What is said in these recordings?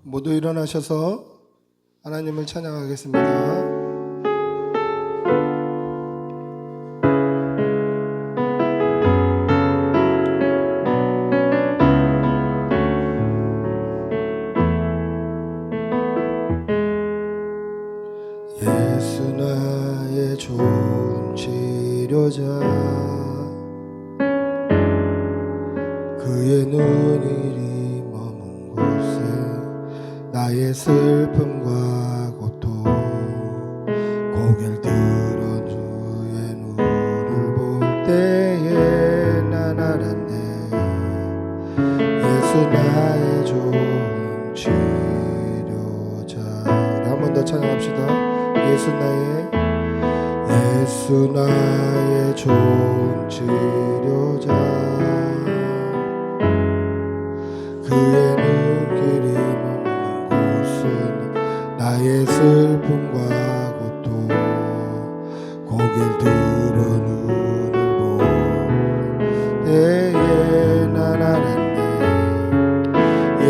모두 일어나셔서 하나님을 찬양하겠습니다. 예수 나의 좋은 치료자, 그의 눈이 머문 곳에 나의 슬픔과 고통, 고개를 들어 주의 눈을 볼 때에 난 알았네. 예수 나의 좋은 치료자. 한 번 더 찬양합시다. 예수 나의 좋은 치료자, 그의 눈길이 머무는 곳은 나의 슬픔과 고통, 고개를 들어 눈을 볼 때에 난 알았네.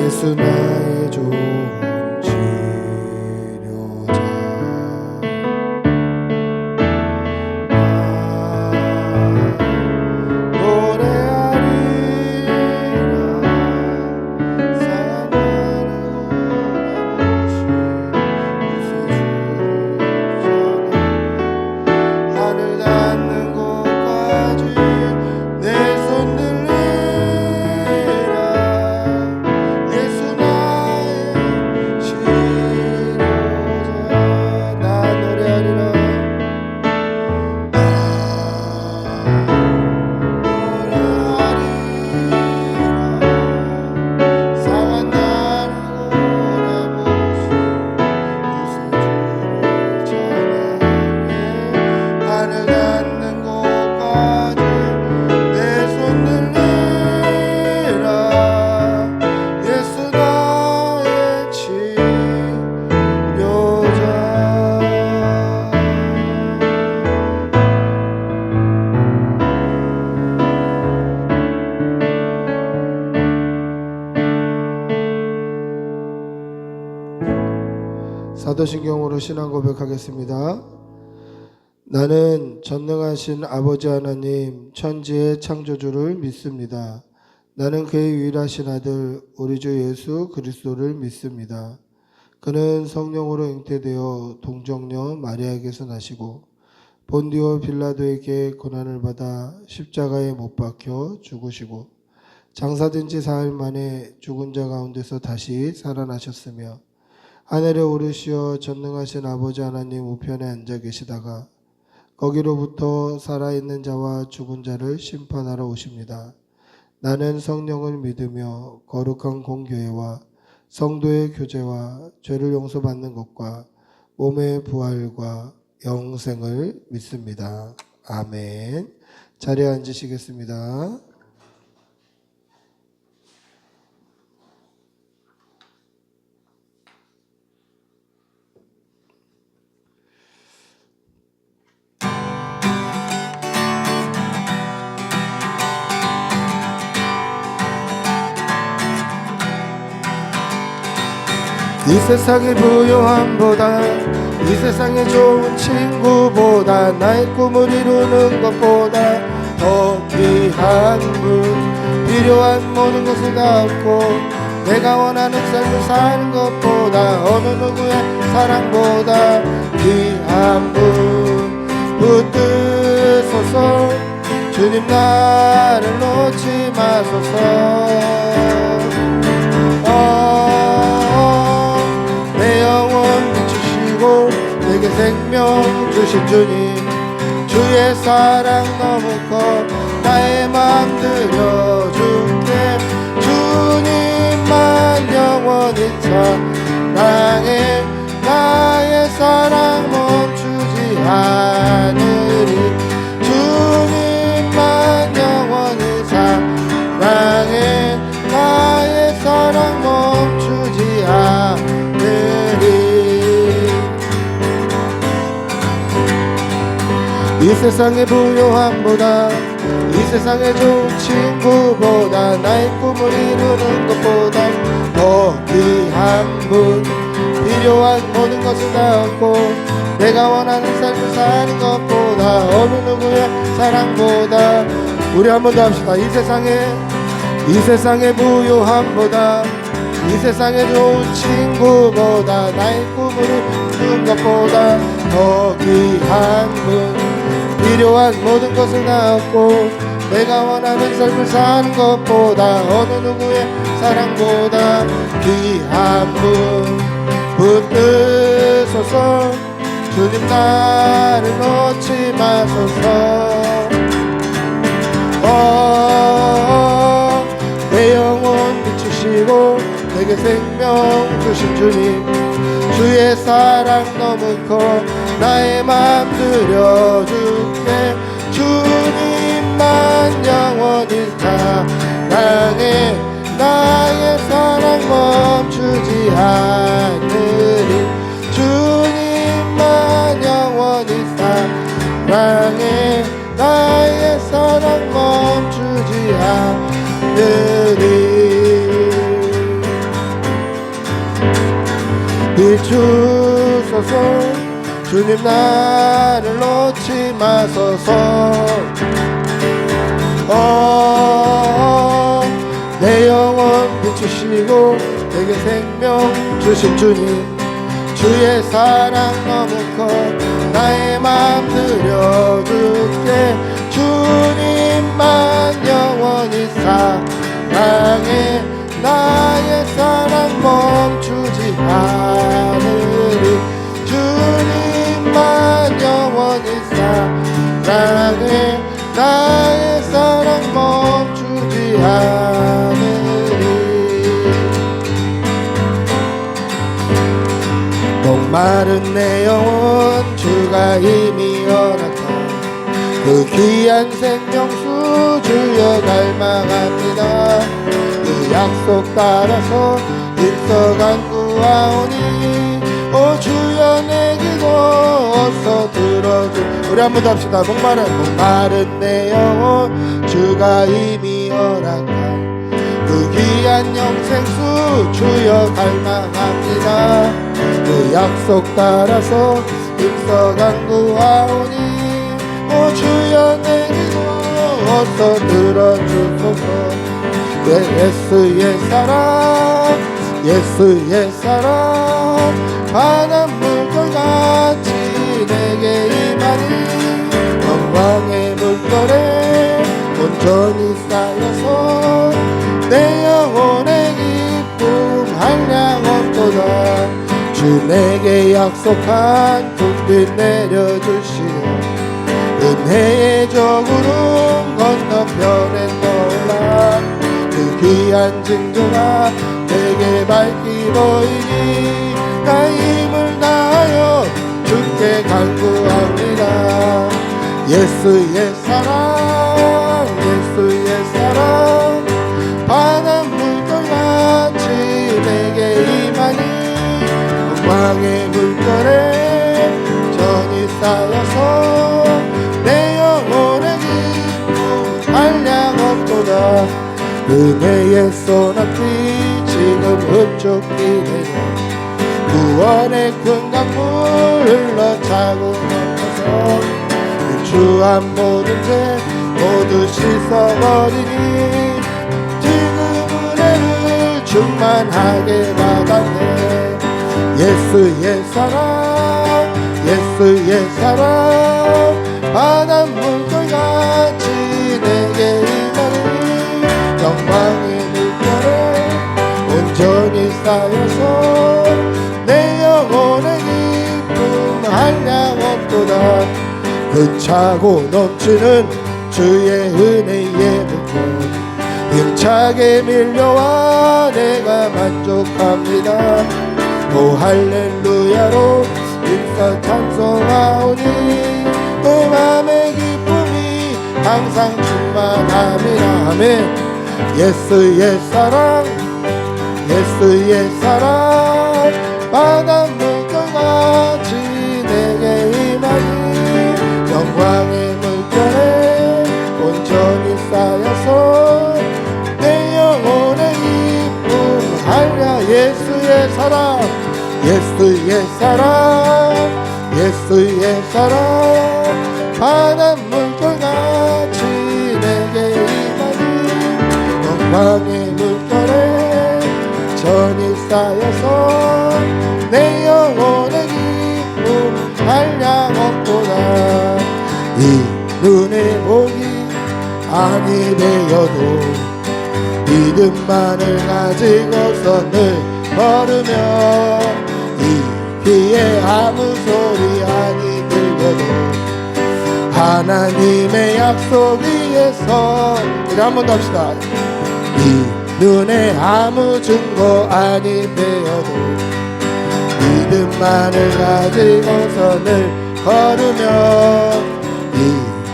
예수 나의 좋은 사도신경으로 신앙 고백하겠습니다. 나는 전능하신 아버지 하나님 천지의 창조주를 믿습니다. 나는 그의 유일하신 아들 우리 주 예수 그리스도를 믿습니다. 그는 성령으로 잉태되어 동정녀 마리아에게서 나시고 본디오 빌라도에게 고난을 받아 십자가에 못 박혀 죽으시고 장사된 지 사흘 만에 죽은 자 가운데서 다시 살아나셨으며 하늘에 오르시어 전능하신 아버지 하나님 우편에 앉아 계시다가 거기로부터 살아있는 자와 죽은 자를 심판하러 오십니다. 나는 성령을 믿으며 거룩한 공교회와 성도의 교제와 죄를 용서받는 것과 몸의 부활과 영생을 믿습니다. 아멘. 자리에 앉으시겠습니다. 이 세상의 부요함보다 이 세상의 좋은 친구보다 나의 꿈을 이루는 것보다 더 귀한 분, 필요한 모든 것을 갖고 내가 원하는 삶을 사는 것보다 어느 누구의 사랑보다 귀한 분 붙드소서. 주님 나를 놓지 마소서. 내 영혼 비추시고 내게 생명 주신 주님, 주의 사랑 너무 커 나의 맘 들려줄게. 주님만 영원히 사랑해. 나의 사랑 멈추지 않으리. 주님만 영원히 사랑해. 나의 사랑 멈추지 않으리. 이 세상의 부요함보다 이 세상의 좋은 친구보다 나의 꿈을 이루는 것보다 더 더 귀한 분 필요한 모든 것을 다 얻고 내가 원하는 삶을 사는 것보다 어느 누구의 사랑보다 우리 한 번 더 합시다. 이 세상의 부요함보다 이 세상의 좋은 친구보다 나의 꿈을 이룬 것보다 더 귀한 분 필요한 모든 것을 다 얻고 내가 원하는 삶을 사는 것보다 어느 누구의 사랑보다 귀한 분 붙드소서 주님 나를 놓지 마소서 내 영혼 비추시고 내게 생명 주신 주님 주의 사랑 너무 커 나의 맘 들여줄게 주님만 영원히 사랑해 나의 사랑 멈추지 않으리 주님만 영원히 사랑해 나의 사랑 멈추지 않으리 비추소서 주님 나를 놓지 마소서 내 영혼 비추시고 내게 생명 주신 주님 주의 사랑 너무 커 나의 맘 들여줄게 주님만 영원히 사랑해 나의 사랑 멈추지 않으리 주님만 영원히 사랑해 나의 사랑 멈추지 않으리 목마른 내 영혼 주가 이미 허락한 그 귀한 생명수 주여 갈망합니다 그 약속 따라서 힘써 간구하오니 오 주여 내 기도 어서 들어주 우리 한 번 더 합시다 목마른 내 영혼 주가 이미 허락한 그 귀한 영생수 주여 갈망합니다 그 약속 따라서 힘써 간구하오니 오 주여 내 기도 어서 들어주소서 예수의 사랑 바닷물결 같이 내게 임하니 영광의 물결에 온전히 쌓여서 내 영혼의 기쁨 한량없도다 주 내게 약속한 불빛 내려주시오 은혜의 저구름 건너편에 떠올라 그 귀한 징조가 내게 밝히 보이니 나 힘을 다하여 주께 간구합니다 예수의 사랑 바닷물결 같이 내게 임하니 영광의 물결에 전이 쌓여서 내 영혼의 기쁨 한량없도다 은혜의 소나비 지금 흡족히네요 구원의 큰 강물 흘러차고 넘어서 유추한 모든 죄 모두 씻어버리니 지금 은혜를 충만하게 받았네 예수의 사랑 바닷물결 같이 내게 임하니 영광의 물결에 온전히 쌓여서 내 영혼의 기쁨 한량없도다 흐차고 넘치는 주의 은혜의 물결 힘차게 밀려와 내가 만족합니다 오 할렐루야로 일사 찬송하오니 내 맘의 기쁨이 항상 충만함이라 아멘 예수의 사랑 바닷물결 같이 내게 임하니 영광의 물결에 온전히 쌓여서 내 영혼의 기쁨 한량 예수의 사랑 예수의 사랑 예수의 사랑 바닷 물결같이 내게 임하니 영광의 물결에 전이 쌓여서 내 영혼의 기쁨 한량없도다. 이 눈의 복이 아니 되어도 믿음만을 가지고서 늘 걸으며 이 귀에 아무 소리 아니 들려도 하나님의 약속 위에서 우리 한 번 더 합시다. 이 눈에 아무 증거 아니 되어도 믿음만을 가지고서 늘 걸으며 이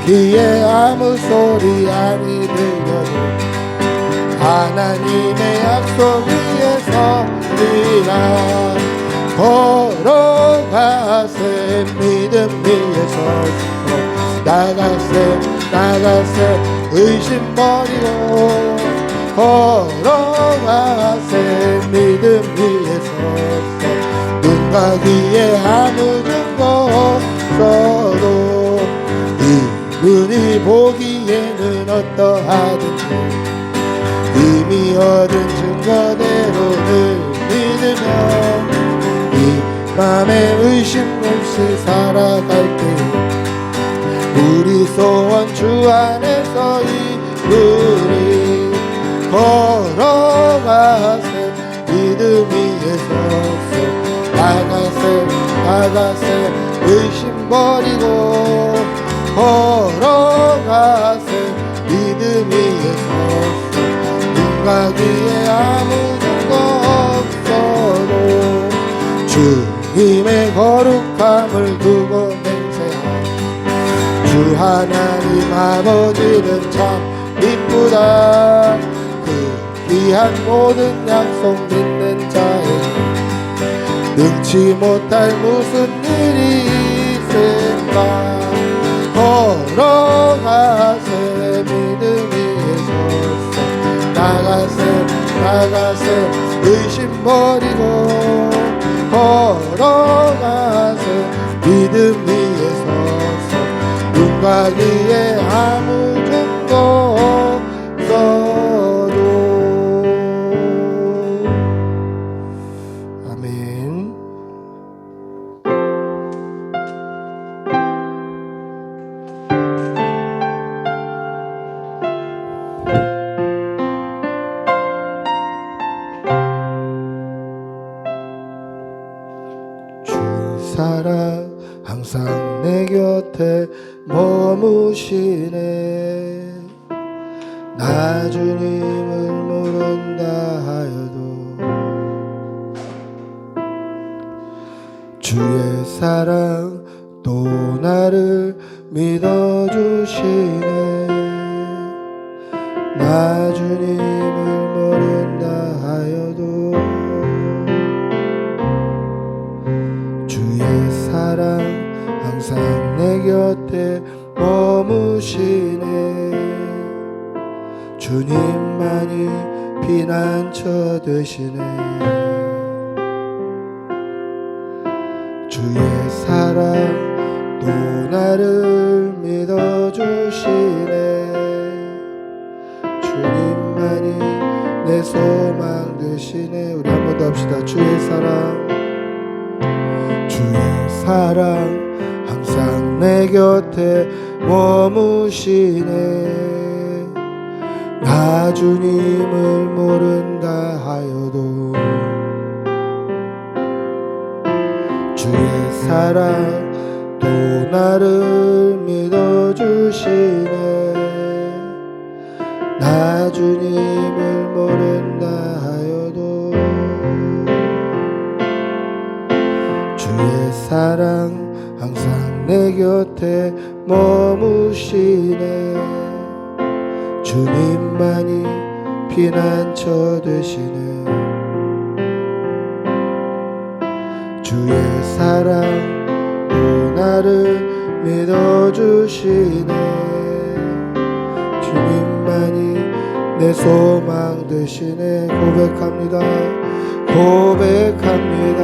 귀에 아무 소리 아니 들려도 하나님의 약속 위에서 뛰라. 걸어가세 믿음 위에 서서 나가세 의심 버리고 걸어가세 믿음 위에 서서 눈과 귀에 아무 증거 없어도 이 눈이 보기에는 어떠하든지 이미 얻은 증거대로 늘 믿으며 이 맘에 의심 없이 살아갈 때 우리 소원 주 안에서 이루리. 걸어가세 믿음 위에 서서 나가세 의심 버리고 걸어가세 믿음 위에 서서 눈과 귀에 아무 증거 없어도 주님의 거룩함을 두고 맹세하라. 주 하나님 아버지는 참 이쁘다. 그 귀한 모든 약속 믿는 자에게 능치 못할 무슨 일이 있을까. 걸어가세 믿음 위에 서서 나가세 의심 버리고 걸어가세 믿음 위에 서서 눈과 귀에 아무 증거 없어도. 아멘. 사랑 항상 내 곁에 머무시네. 나 주님을 모른다 하여도 주의 사랑 또 나를 믿어주시네. 나 주님을 모른다 하여도 주의 사랑 항상 내 곁에 머무시네. 주님만이 피난처 되시네. 주의 사랑 또 나를 믿어주시네. 주님만이 내 소망 되시네. 우리 한 번 더 합시다. 주의 사랑 항상 내 곁에 머무시네. 나 주님을 모른다 하여도 주의 사랑 또 나를 믿어주시네. 나 주님을 모른다 하여도 주의 사랑 항상 내 곁에 머무시네. 주님만이 피난처 되시네. 주의 사랑 또 나를 믿어주시네. 주님만이 내 소망 되시네. 고백합니다. 고백합니다.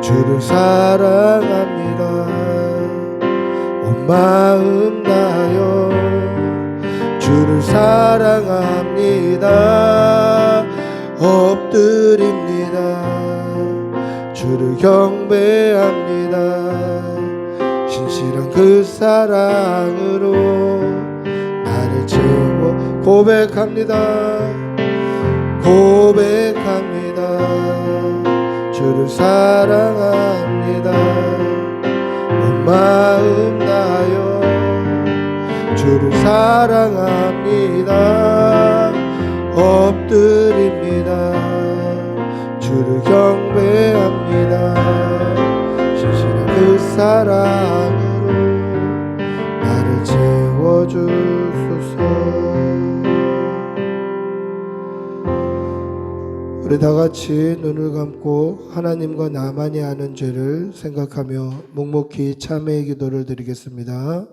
주를 사랑합니다. 온 마음 다하여 주를 사랑합니다. 엎드립니다. 주를 경배합니다. 신실한 그 사랑으로 나를 채워 고백합니다. 고백합니다. 주를 사랑합니다. 온 마음 다하여 주를 사랑합니다. 엎드립니다. 주를 경배합니다. 신실한 그 사랑으로 나를 채워주소서. 우리 다같이 눈을 감고 하나님과 나만이 아는 죄를 생각하며 묵묵히 참회의 기도를 드리겠습니다.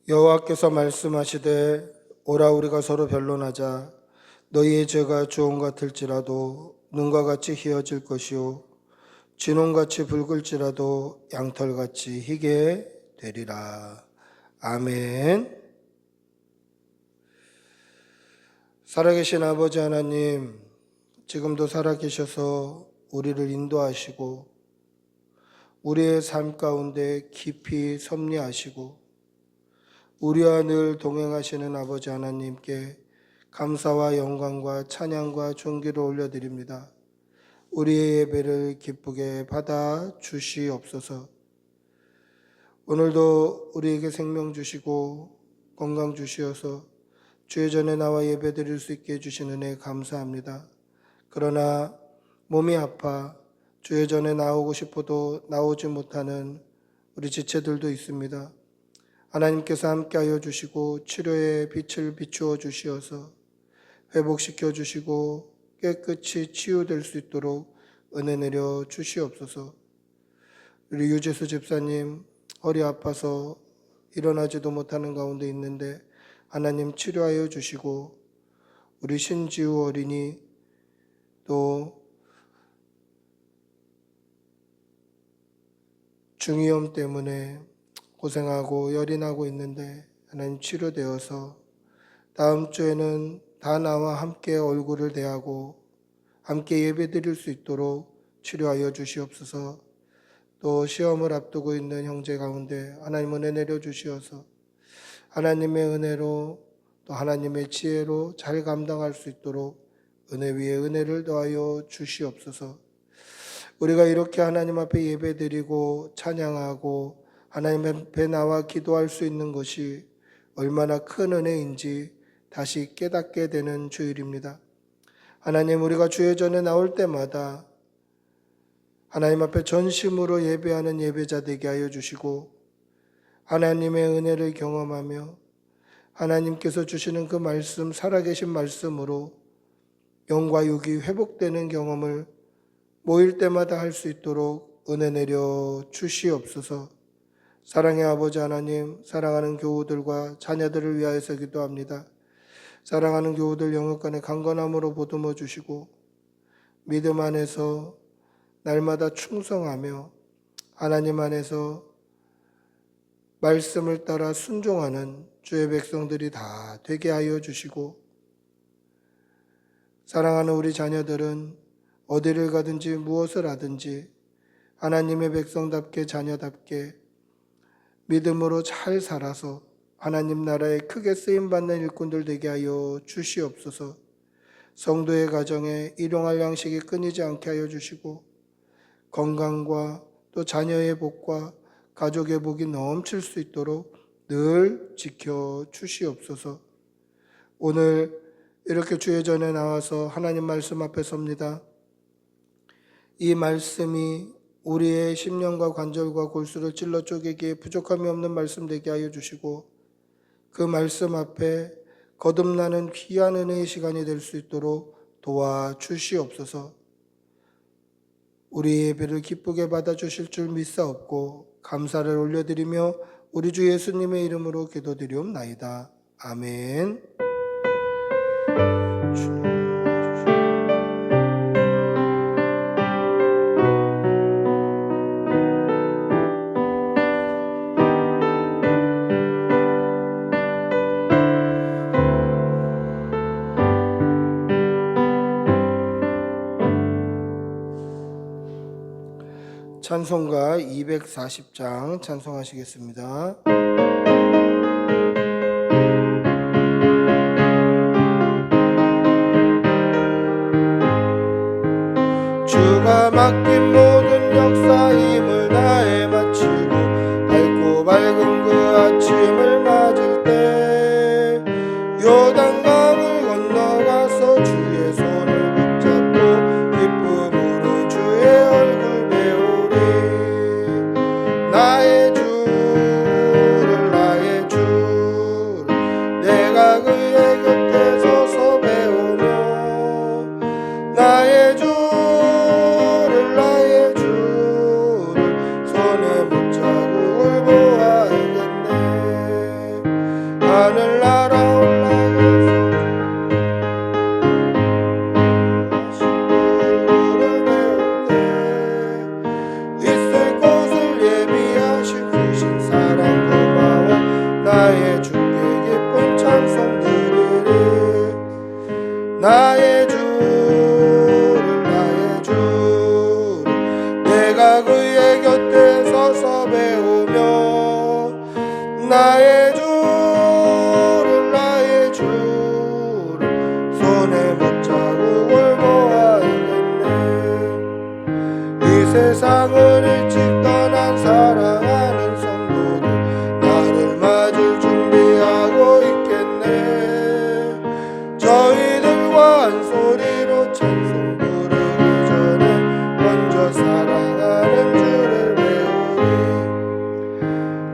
여호와께서 말씀하시되 오라 우리가 서로 변론하자. 너희의 죄가 주홍 같을지라도 눈과 같이 희어질 것이요 진홍같이 붉을지라도 양털같이 희게 되리라. 아멘. 살아계신 아버지 하나님, 지금도 살아계셔서 우리를 인도하시고 우리의 삶 가운데 깊이 섭리하시고 우리와 늘 동행하시는 아버지 하나님께 감사와 영광과 찬양과 존귀를 올려드립니다. 우리의 예배를 기쁘게 받아 주시옵소서. 오늘도 우리에게 생명 주시고 건강 주시어서 주의 전에 나와 예배 드릴 수 있게 해주신 은혜 감사합니다. 그러나 몸이 아파 주의 전에 나오고 싶어도 나오지 못하는 우리 지체들도 있습니다. 하나님께서 함께하여 주시고 치료의 빛을 비추어 주시어서 회복시켜 주시고 깨끗이 치유될 수 있도록 은혜 내려 주시옵소서. 우리 유재수 집사님 허리 아파서 일어나지도 못하는 가운데 있는데 하나님 치료하여 주시고, 우리 신지우 어린이 또 중이염 때문에 고생하고 열이 나고 있는데 하나님 치료되어서 다음 주에는 다 나와 함께 얼굴을 대하고 함께 예배드릴 수 있도록 치료하여 주시옵소서. 또 시험을 앞두고 있는 형제 가운데 하나님 은혜 내려 주시어서 하나님의 은혜로 또 하나님의 지혜로 잘 감당할 수 있도록 은혜 위에 은혜를 더하여 주시옵소서. 우리가 이렇게 하나님 앞에 예배드리고 찬양하고 하나님 앞에 나와 기도할 수 있는 것이 얼마나 큰 은혜인지 다시 깨닫게 되는 주일입니다. 하나님, 우리가 주의 전에 나올 때마다 하나님 앞에 전심으로 예배하는 예배자 되게 하여 주시고 하나님의 은혜를 경험하며 하나님께서 주시는 그 말씀, 살아계신 말씀으로 영과 육이 회복되는 경험을 모일 때마다 할 수 있도록 은혜 내려 주시옵소서. 사랑의 아버지 하나님, 사랑하는 교우들과 자녀들을 위하여서 기도합니다. 사랑하는 교우들 영역간의 강건함으로 보듬어 주시고 믿음 안에서 날마다 충성하며 하나님 안에서 말씀을 따라 순종하는 주의 백성들이 다 되게 하여 주시고, 사랑하는 우리 자녀들은 어디를 가든지 무엇을 하든지 하나님의 백성답게 자녀답게 믿음으로 잘 살아서 하나님 나라에 크게 쓰임받는 일꾼들 되게 하여 주시옵소서. 성도의 가정에 일용할 양식이 끊이지 않게 하여 주시고 건강과 또 자녀의 복과 가족의 복이 넘칠 수 있도록 늘 지켜 주시옵소서. 오늘 이렇게 주의 전에 나와서 하나님 말씀 앞에 섭니다. 이 말씀이 우리의 심령과 관절과 골수를 찔러 쪼개기에 부족함이 없는 말씀 되게 하여 주시고 그 말씀 앞에 거듭나는 귀한 은혜의 시간이 될 수 있도록 도와주시옵소서. 우리 예배를 기쁘게 받아주실 줄 믿사옵고 감사를 올려드리며 우리 주 예수님의 이름으로 기도드리옵나이다. 아멘. 찬송가 240장 찬송하시겠습니다. 주가 맡긴 모든 역사 힘을 다해 마치고 밝고 밝은 그 아침을 맞을 때 요단강을 건너가서 주의 손을 붙잡고 기쁨으로 주의 얼굴 배우리. 나의 주를 내가 그의 곁에 서서 배우며 나의 주를 손에 못자국을 보아야겠네. 하늘 날아 올라가서 얼굴을 배울 때 있을 곳을 예비하신 크신 사랑 고마워. 나의 주께 기쁜 찬송 드리리. 나의 주를 내가 그의 곁에 서서 배우며 나의 주를 손에 못자국을 보아야겠네. 이 세상을 일찍 떠난 사랑하는 성도들 나를 맞을 준비하고 있겠네. 저희들과 한 소리로 찬송 부르기 전에 먼저 사랑하는 주를 배우리.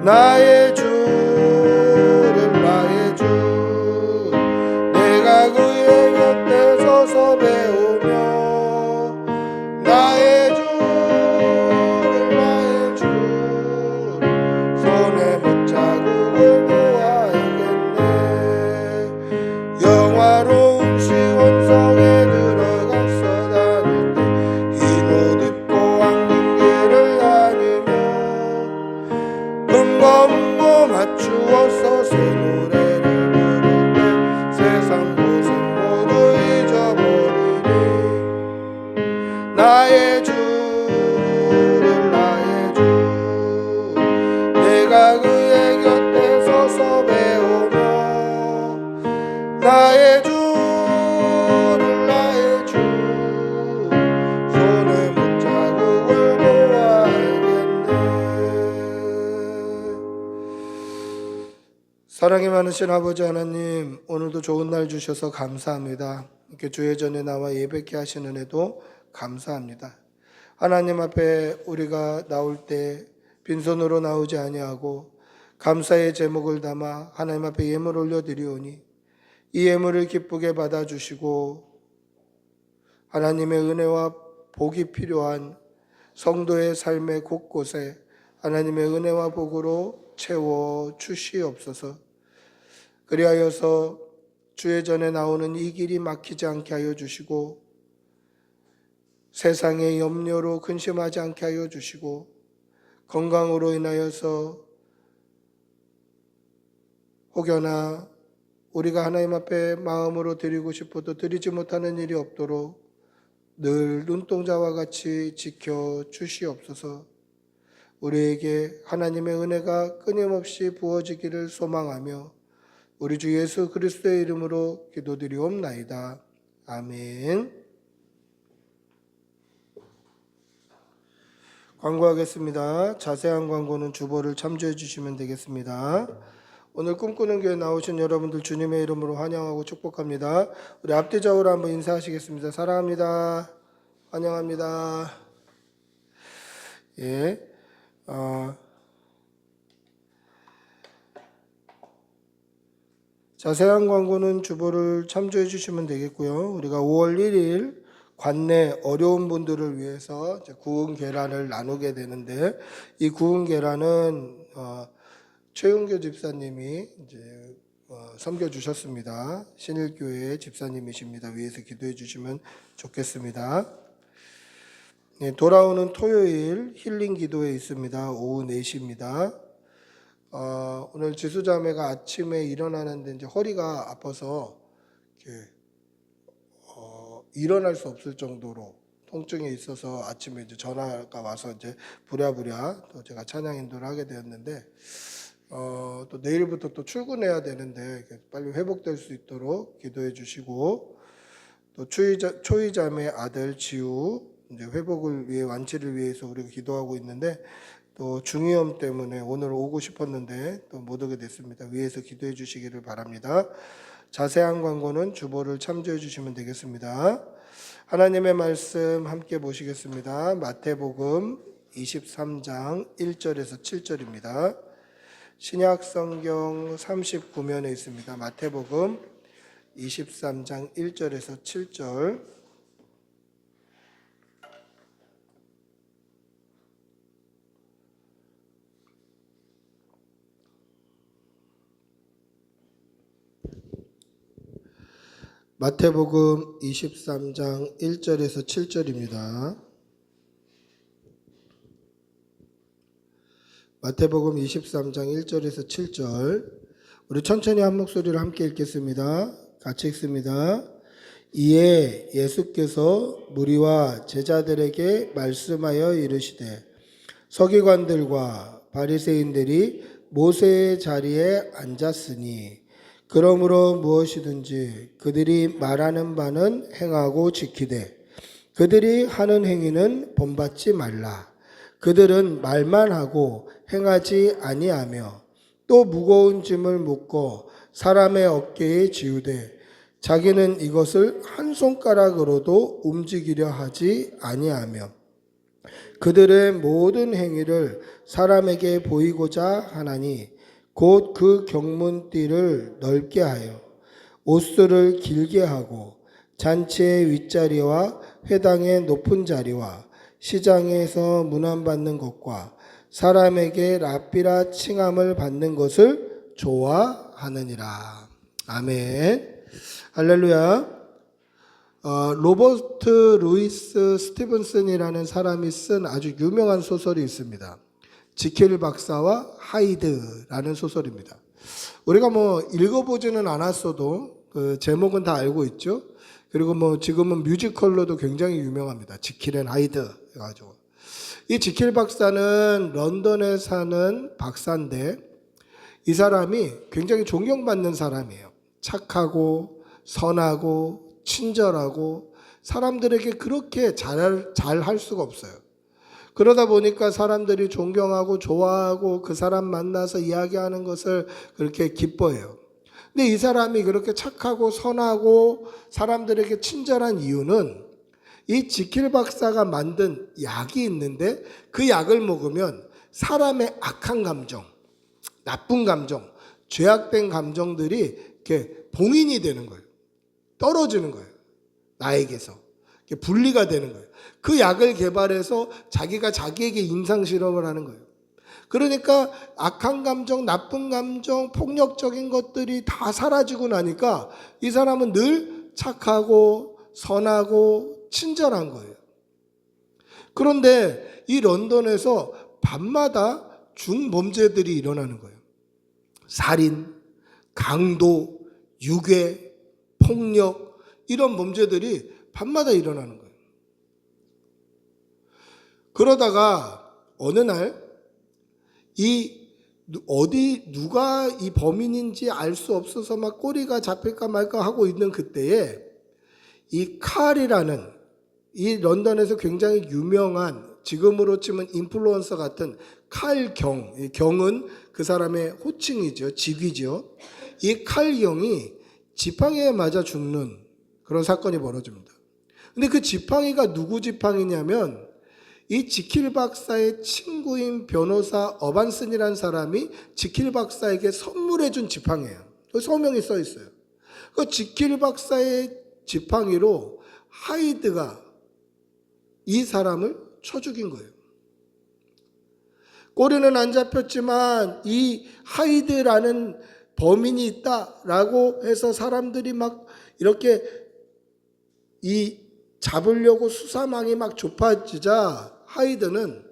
나의 주를 내가 그의 곁에 서서 배우며 나의 주를 손에 못자국을 보아야겠네. 영화로운 시온성에 들어가서 다닐 때 흰 옷 입고 왕궁 길을 다니며 금검고 맞추어서 새 노래를 부를 때 세상 고생 모두 잊어버리니. 나의 주를 내가 그의 곁에 서서 배우며 나의 주를 손에 못자국을 보아야겠네. 사랑이 많으신 아버지 하나님, 오늘도 좋은 날 주셔서 감사합니다. 이렇게 주의 전에 나와 예배케 하시는 은혜도 감사합니다. 하나님 앞에 우리가 나올 때 빈손으로 나오지 아니하고 감사의 제목을 담아 하나님 앞에 예물 올려드리오니 이 예물을 기쁘게 받아주시고 하나님의 은혜와 복이 필요한 성도의 삶의 곳곳에 하나님의 은혜와 복으로 채워 주시옵소서. 그리하여서 주의 전에 나오는 이 길이 막히지 않게 하여 주시고 세상의 염려로 근심하지 않게 하여 주시고 건강으로 인하여서 혹여나 우리가 하나님 앞에 마음으로 드리고 싶어도 드리지 못하는 일이 없도록 늘 눈동자와 같이 지켜 주시옵소서. 우리에게 하나님의 은혜가 끊임없이 부어지기를 소망하며 우리 주 예수 그리스도의 이름으로 기도드리옵나이다. 아멘. 광고하겠습니다. 자세한 광고는 주보를 참조해 주시면 되겠습니다. 오늘 꿈꾸는 교회 나오신 여러분들 주님의 이름으로 환영하고 축복합니다. 우리 앞뒤적으로 한번 인사하시겠습니다. 사랑합니다. 환영합니다. 예. 자세한 광고는 주보를 참조해 주시면 되겠고요. 우리가 5월 1일 관내 어려운 분들을 위해서 이제 구운 계란을 나누게 되는데, 이 구운 계란은 최은교 집사님이 이제 섬겨 주셨습니다. 신일교회 집사님이십니다. 위에서 기도해 주시면 좋겠습니다. 네, 돌아오는 토요일 힐링 기도회 있습니다. 오후 4시입니다. 오늘 지수자매가 아침에 일어나는데 이제 허리가 아파서 이렇게 일어날 수 없을 정도로 통증이 있어서 아침에 이제 전화가 와서 이제 부랴부랴 또 제가 찬양 인도를 하게 되었는데, 또 내일부터 또 출근해야 되는데 빨리 회복될 수 있도록 기도해 주시고, 또 초이자매 아들 지우 이제 회복을 위해, 완치를 위해서 우리가 기도하고 있는데, 또 중이염 때문에 오늘 오고 싶었는데 또 못 오게 됐습니다. 위에서 기도해 주시기를 바랍니다. 자세한 광고는 주보를 참조해 주시면 되겠습니다. 하나님의 말씀 함께 보시겠습니다. 마태복음 23장 1절에서 7절입니다. 신약 성경 39면에 있습니다. 마태복음 23장 1절에서 7절. 마태복음 23장 1절에서 7절입니다. 마태복음 23장 1절에서 7절. 우리 천천히 한 목소리로 함께 읽겠습니다. 같이 읽습니다. 이에 예수께서 무리와 제자들에게 말씀하여 이르시되, 서기관들과 바리새인들이 모세의 자리에 앉았으니 그러므로 무엇이든지 그들이 말하는 바는 행하고 지키되 그들이 하는 행위는 본받지 말라. 그들은 말만 하고 행하지 아니하며 또 무거운 짐을 묻고 사람의 어깨에 지우되 자기는 이것을 한 손가락으로도 움직이려 하지 아니하며 그들의 모든 행위를 사람에게 보이고자 하나니 곧 그 경문띠를 넓게 하여 옷수를 길게 하고 잔치의 윗자리와 회당의 높은 자리와 시장에서 문안받는 것과 사람에게 랍비라 칭함을 받는 것을 좋아하느니라. 아멘. 할렐루야. 로버트 루이스 스티븐슨이라는 사람이 쓴 아주 유명한 소설이 있습니다. 지킬 박사와 하이드라는 소설입니다. 우리가 뭐 읽어보지는 않았어도 그 제목은 다 알고 있죠. 그리고 뭐 지금은 뮤지컬로도 굉장히 유명합니다. 지킬 앤 하이드 해가지고. 이 지킬 박사는 런던에 사는 박사인데, 이 사람이 굉장히 존경받는 사람이에요. 착하고 선하고 친절하고 사람들에게 그렇게 잘할 수가 없어요. 그러다 보니까 사람들이 존경하고 좋아하고 그 사람 만나서 이야기하는 것을 그렇게 기뻐해요. 근데 이 사람이 그렇게 착하고 선하고 사람들에게 친절한 이유는 이 지킬 박사가 만든 약이 있는데, 그 약을 먹으면 사람의 악한 감정, 나쁜 감정, 죄악된 감정들이 이렇게 봉인이 되는 거예요. 떨어지는 거예요. 나에게서. 분리가 되는 거예요. 그 약을 개발해서 자기가 자기에게 임상실험을 하는 거예요. 그러니까 악한 감정, 나쁜 감정, 폭력적인 것들이 다 사라지고 나니까 이 사람은 늘 착하고 선하고 친절한 거예요. 그런데 이 런던에서 밤마다 중범죄들이 일어나는 거예요. 살인, 강도, 유괴, 폭력, 이런 범죄들이 밤마다 일어나는 거예요. 그러다가 어느 날 누가 이 범인인지 알 수 없어서 막 꼬리가 잡힐까 말까 하고 있는 그때에 이 칼이라는 이 런던에서 굉장히 유명한 지금으로 치면 인플루언서 같은 칼경, 이 경은 그 사람의 호칭이죠. 직위죠. 이 칼경이 지팡이에 맞아 죽는 그런 사건이 벌어집니다. 근데 그 지팡이가 누구 지팡이냐면 이 지킬 박사의 친구인 변호사 어반슨이라는 사람이 지킬 박사에게 선물해 준 지팡이에요. 서명이 써 있어요. 그 지킬 박사의 지팡이로 하이드가 이 사람을 쳐 죽인 거예요. 꼬리는 안 잡혔지만 이 하이드라는 범인이 있다라고 해서 사람들이 막 이렇게 이 잡으려고 수사망이 막 좁아지자 하이드는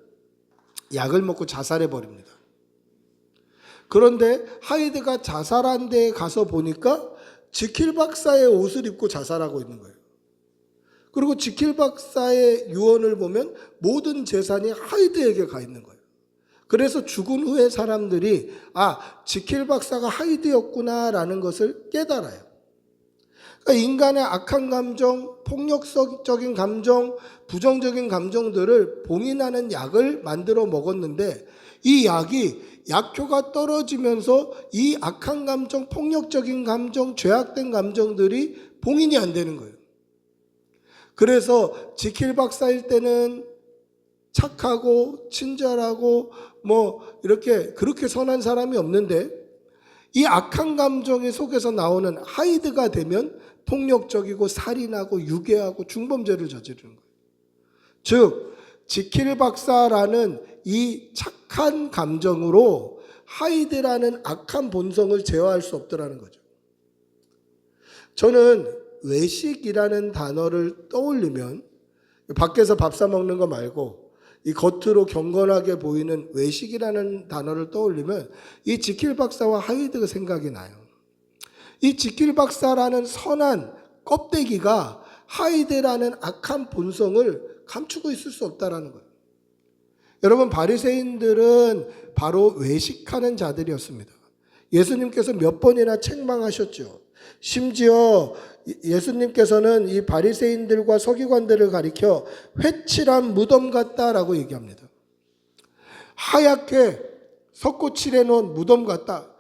약을 먹고 자살해 버립니다. 그런데 하이드가 자살한 데에 가서 보니까 지킬 박사의 옷을 입고 자살하고 있는 거예요. 그리고 지킬 박사의 유언을 보면 모든 재산이 하이드에게 가 있는 거예요. 그래서 죽은 후에 사람들이 지킬 박사가 하이드였구나라는 것을 깨달아요. 그러니까 인간의 악한 감정, 폭력적인 감정, 부정적인 감정들을 봉인하는 약을 만들어 먹었는데 이 약이 약효가 떨어지면서 이 악한 감정, 폭력적인 감정, 죄악된 감정들이 봉인이 안 되는 거예요. 그래서 지킬 박사일 때는 착하고 친절하고 이렇게 그렇게 선한 사람이 없는데 이 악한 감정의 속에서 나오는 하이드가 되면 폭력적이고 살인하고 유괴하고 중범죄를 저지르는 거예요. 즉 지킬 박사라는 이 착한 감정으로 하이드라는 악한 본성을 제어할 수 없더라는 거죠. 저는 외식이라는 단어를 떠올리면 밖에서 밥 사 먹는 거 말고 이 겉으로 경건하게 보이는 외식이라는 단어를 떠올리면 이 지킬 박사와 하이드가 생각이 나요. 이 지킬 박사라는 선한 껍데기가 하이드라는 악한 본성을 감추고 있을 수 없다라는 거예요. 여러분 바리새인들은 바로 외식하는 자들이었습니다. 예수님께서 몇 번이나 책망하셨죠. 심지어 예수님께서는 이 바리새인들과 서기관들을 가리켜 회칠한 무덤 같다라고 얘기합니다. 하얗게 석고칠해 놓은 무덤 같다.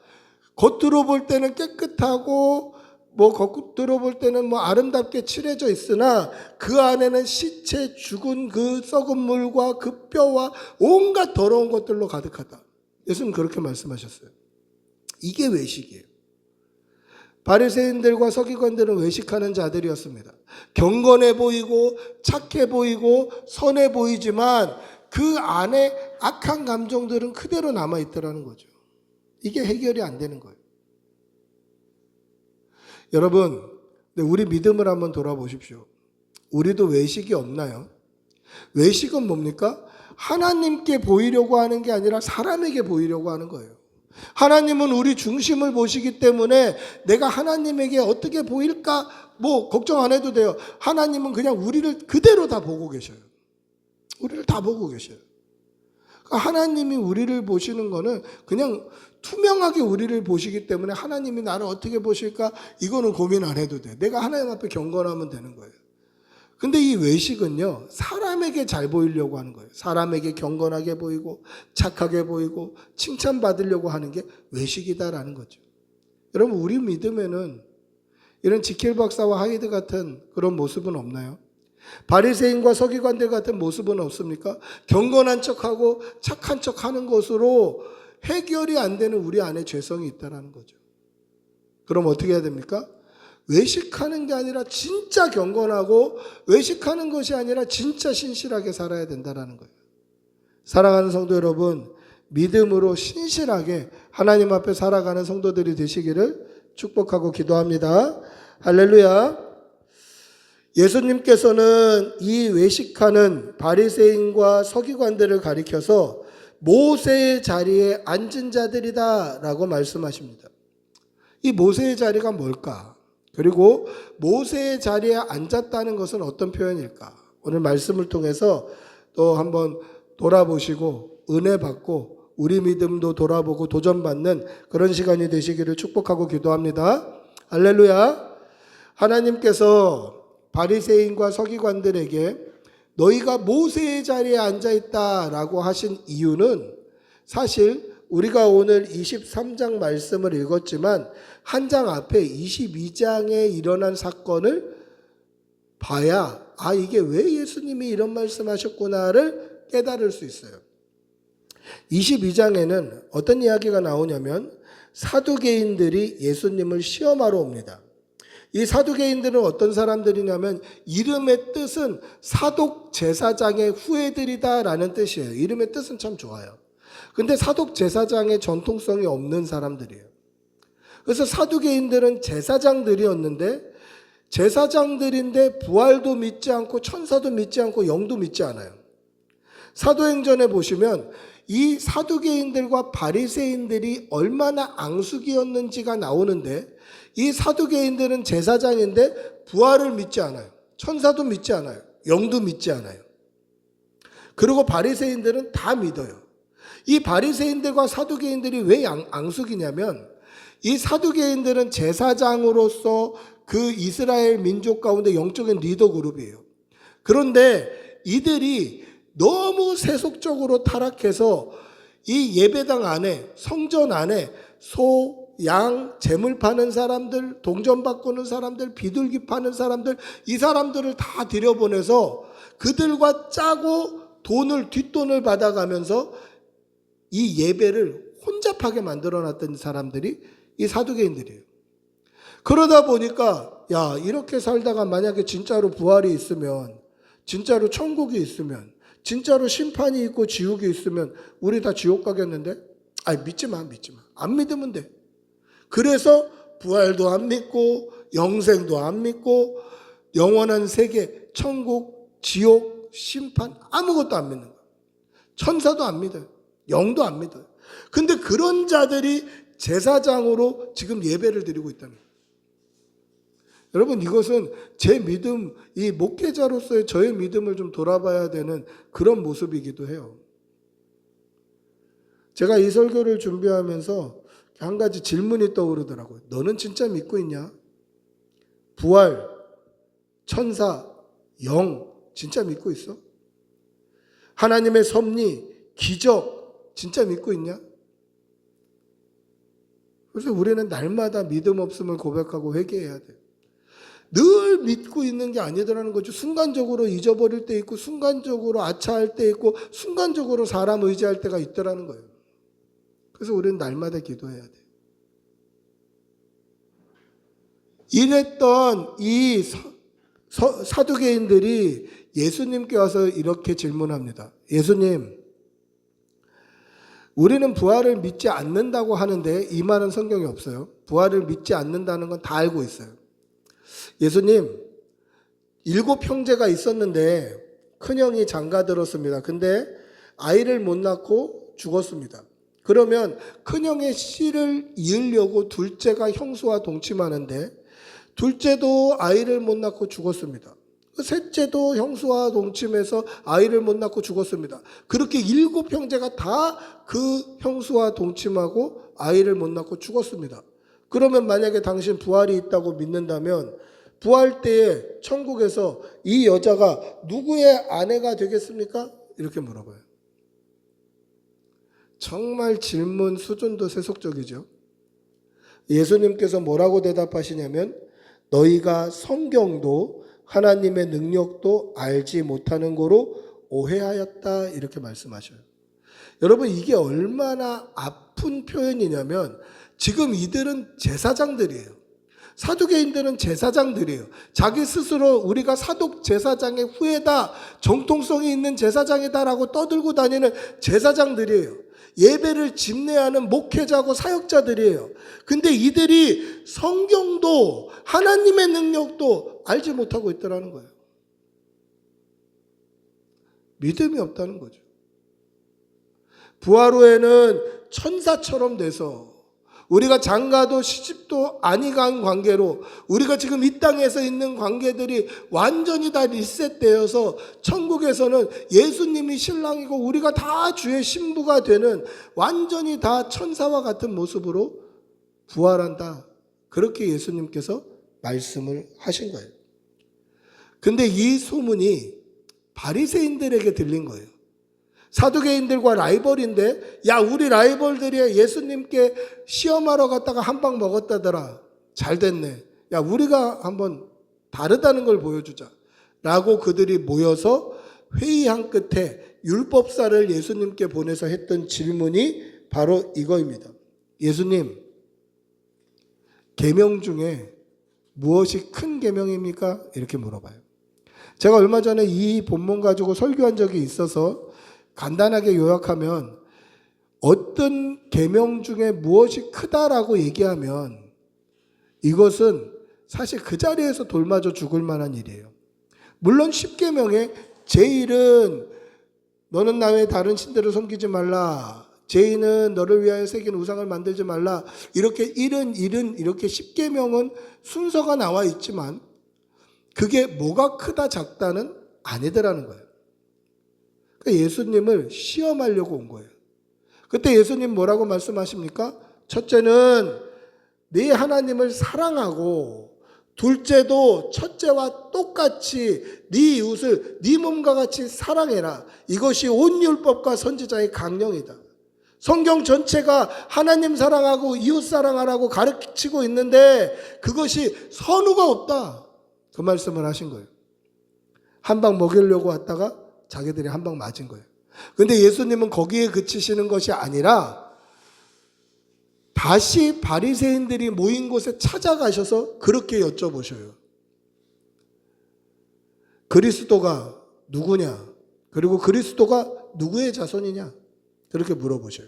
겉으로 볼 때는 깨끗하고 겉으로 볼 때는 아름답게 칠해져 있으나 그 안에는 시체, 죽은 그 썩은 물과 그 뼈와 온갖 더러운 것들로 가득하다. 예수님 그렇게 말씀하셨어요. 이게 외식이에요. 바리새인들과 서기관들은 외식하는 자들이었습니다. 경건해 보이고 착해 보이고 선해 보이지만 그 안에 악한 감정들은 그대로 남아있더라는 거죠. 이게 해결이 안 되는 거예요. 여러분, 우리 믿음을 한번 돌아보십시오. 우리도 외식이 없나요? 외식은 뭡니까? 하나님께 보이려고 하는 게 아니라 사람에게 보이려고 하는 거예요. 하나님은 우리 중심을 보시기 때문에 내가 하나님에게 어떻게 보일까 걱정 안 해도 돼요. 하나님은 그냥 우리를 그대로 다 보고 계셔요. 우리를 다 보고 계셔요. 하나님이 우리를 보시는 거는 그냥 투명하게 우리를 보시기 때문에 하나님이 나를 어떻게 보실까 이거는 고민 안 해도 돼. 내가 하나님 앞에 경건하면 되는 거예요. 근데 이 외식은요, 사람에게 잘 보이려고 하는 거예요. 사람에게 경건하게 보이고 착하게 보이고 칭찬받으려고 하는 게 외식이다라는 거죠. 여러분, 우리 믿음에는 이런 지킬 박사와 하이드 같은 그런 모습은 없나요? 바리새인과 서기관들 같은 모습은 없습니까? 경건한 척하고 착한 척하는 것으로 해결이 안 되는 우리 안에 죄성이 있다는 거죠. 그럼 어떻게 해야 됩니까? 외식하는 게 아니라 진짜 경건하고 외식하는 것이 아니라 진짜 신실하게 살아야 된다는 거예요. 사랑하는 성도 여러분, 믿음으로 신실하게 하나님 앞에 살아가는 성도들이 되시기를 축복하고 기도합니다. 할렐루야. 예수님께서는 이 외식하는 바리새인과 서기관들을 가리켜서 모세의 자리에 앉은 자들이다 라고 말씀하십니다. 이 모세의 자리가 뭘까? 그리고 모세의 자리에 앉았다는 것은 어떤 표현일까? 오늘 말씀을 통해서 또 한번 돌아보시고 은혜 받고 우리 믿음도 돌아보고 도전받는 그런 시간이 되시기를 축복하고 기도합니다. 할렐루야. 하나님께서 바리새인과 서기관들에게 너희가 모세의 자리에 앉아있다라고 하신 이유는 사실 우리가 오늘 23장 말씀을 읽었지만 한 장 앞에 22장에 일어난 사건을 봐야 이게 왜 예수님이 이런 말씀하셨구나를 깨달을 수 있어요. 22장에는 어떤 이야기가 나오냐면 사두개인들이 예수님을 시험하러 옵니다. 이 사두개인들은 어떤 사람들이냐면 이름의 뜻은 사독 제사장의 후예들이다라는 뜻이에요. 이름의 뜻은 참 좋아요. 근데 사독 제사장의 전통성이 없는 사람들이에요. 그래서 사두개인들은 제사장들이었는데 제사장들인데 부활도 믿지 않고 천사도 믿지 않고 영도 믿지 않아요. 사도행전에 보시면 이 사두개인들과 바리새인들이 얼마나 앙숙이었는지가 나오는데 이 사두개인들은 제사장인데 부활을 믿지 않아요. 천사도 믿지 않아요. 영도 믿지 않아요. 그리고 바리새인들은 다 믿어요. 이 바리새인들과 사두개인들이 왜 앙숙이냐면 이 사두개인들은 제사장으로서 그 이스라엘 민족 가운데 영적인 리더 그룹이에요. 그런데 이들이 너무 세속적으로 타락해서 이 예배당 안에 성전 안에 소, 양, 재물 파는 사람들, 동전 바꾸는 사람들, 비둘기 파는 사람들 이 사람들을 다 들여보내서 그들과 짜고 뒷돈을 받아가면서 이 예배를 혼잡하게 만들어놨던 사람들이 이 사두개인들이에요. 그러다 보니까 이렇게 살다가 만약에 진짜로 부활이 있으면 진짜로 천국이 있으면 진짜로 심판이 있고 지옥이 있으면 우리 다 지옥 가겠는데? 믿지 마. 안 믿으면 돼. 그래서 부활도 안 믿고 영생도 안 믿고 영원한 세계, 천국, 지옥, 심판 아무것도 안 믿는 거야. 천사도 안 믿어요. 영도 안 믿어요. 근데 그런 자들이 제사장으로 지금 예배를 드리고 있다는 거예요. 여러분 이것은 제 믿음, 이 목회자로서의 저의 믿음을 좀 돌아봐야 되는 그런 모습이기도 해요. 제가 이 설교를 준비하면서 한 가지 질문이 떠오르더라고요. 너는 진짜 믿고 있냐? 부활, 천사, 영 진짜 믿고 있어? 하나님의 섭리, 기적 진짜 믿고 있냐? 그래서 우리는 날마다 믿음 없음을 고백하고 회개해야 돼요. 늘 믿고 있는 게 아니더라는 거죠. 순간적으로 잊어버릴 때 있고 순간적으로 아차할 때 있고 순간적으로 사람 의지할 때가 있더라는 거예요. 그래서 우리는 날마다 기도해야 돼요. 이랬던 이 사두개인들이 예수님께 와서 이렇게 질문합니다. 예수님, 우리는 부활을 믿지 않는다고 하는데 이 말은 성경에 없어요. 부활을 믿지 않는다는 건 다 알고 있어요. 예수님, 7 형제가 있었는데 큰형이 장가들었습니다. 근데 아이를 못 낳고 죽었습니다. 그러면 큰형의 씨를 이으려고 둘째가 형수와 동침하는데 둘째도 아이를 못 낳고 죽었습니다. 셋째도 형수와 동침해서 아이를 못 낳고 죽었습니다. 그렇게 7 형제가 다 그 형수와 동침하고 아이를 못 낳고 죽었습니다. 그러면 만약에 당신 부활이 있다고 믿는다면 부활 때에 천국에서 이 여자가 누구의 아내가 되겠습니까? 이렇게 물어봐요. 정말 질문 수준도 세속적이죠. 예수님께서 뭐라고 대답하시냐면 너희가 성경도 하나님의 능력도 알지 못하는 거로 오해하였다 이렇게 말씀하셔요. 여러분 이게 얼마나 아픈 표현이냐면 지금 이들은 제사장들이에요. 사두개인들은 제사장들이에요. 자기 스스로 우리가 사독 제사장의 후예다, 정통성이 있는 제사장이다라고 떠들고 다니는 제사장들이에요. 예배를 집례하는 목회자고 사역자들이에요. 근데 이들이 성경도 하나님의 능력도 알지 못하고 있더라는 거예요. 믿음이 없다는 거죠. 부활 후에는 천사처럼 돼서 우리가 장가도 시집도 아니간 관계로 우리가 지금 이 땅에서 있는 관계들이 완전히 다 리셋되어서 천국에서는 예수님이 신랑이고 우리가 다 주의 신부가 되는 완전히 다 천사와 같은 모습으로 부활한다. 그렇게 예수님께서 말씀을 하신 거예요. 근데 이 소문이 바리새인들에게 들린 거예요. 사두개인들과 라이벌인데, 야, 우리 라이벌들이 예수님께 시험하러 갔다가 한 방 먹었다더라. 잘 됐네. 야, 우리가 한번 다르다는 걸 보여주자. 라고 그들이 모여서 회의한 끝에 율법사를 예수님께 보내서 했던 질문이 바로 이거입니다. 예수님, 계명 중에 무엇이 큰 계명입니까? 이렇게 물어봐요. 제가 얼마 전에 이 본문 가지고 설교한 적이 있어서 간단하게 요약하면 어떤 계명 중에 무엇이 크다라고 얘기하면 이것은 사실 그 자리에서 돌맞아 죽을 만한 일이에요. 물론 10계명에 제1은 너는 나 외에 다른 신들을 섬기지 말라. 제2는 너를 위하여 새긴 우상을 만들지 말라. 이렇게 1은 이렇게 10계명은 순서가 나와 있지만 그게 뭐가 크다 작다는 아니더라는 거예요. 그러니까 예수님을 시험하려고 온 거예요. 그때 예수님 뭐라고 말씀하십니까? 첫째는 네 하나님을 사랑하고, 둘째도 첫째와 똑같이 네 이웃을 네 몸과 같이 사랑해라. 이것이 온 율법과 선지자의 강령이다. 성경 전체가 하나님 사랑하고 이웃 사랑하라고 가르치고 있는데 그것이 선우가 없다. 그 말씀을 하신 거예요. 한 방 먹이려고 왔다가 자기들이 한 방 맞은 거예요. 근데 예수님은 거기에 그치시는 것이 아니라 다시 바리새인들이 모인 곳에 찾아가셔서 그렇게 여쭤보셔요. 그리스도가 누구냐? 그리고 그리스도가 누구의 자손이냐? 그렇게 물어보셔요.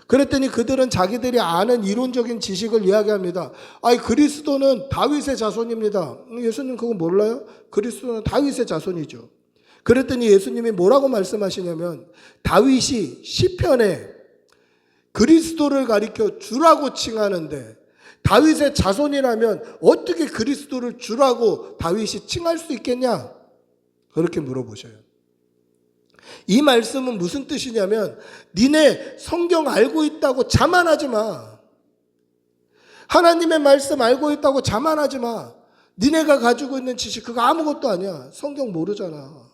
그랬더니 그들은 자기들이 아는 이론적인 지식을 이야기합니다. 아니, 그리스도는 다윗의 자손입니다. 예수님 그거 몰라요? 그리스도는 다윗의 자손이죠. 그랬더니 예수님이 뭐라고 말씀하시냐면 다윗이 시편에 그리스도를 가리켜 주라고 칭하는데 다윗의 자손이라면 어떻게 그리스도를 주라고 다윗이 칭할 수 있겠냐? 그렇게 물어보셔요. 이 말씀은 무슨 뜻이냐면 니네 성경 알고 있다고 자만하지 마. 하나님의 말씀 알고 있다고 자만하지 마. 니네가 가지고 있는 지식 그거 아무것도 아니야. 성경 모르잖아.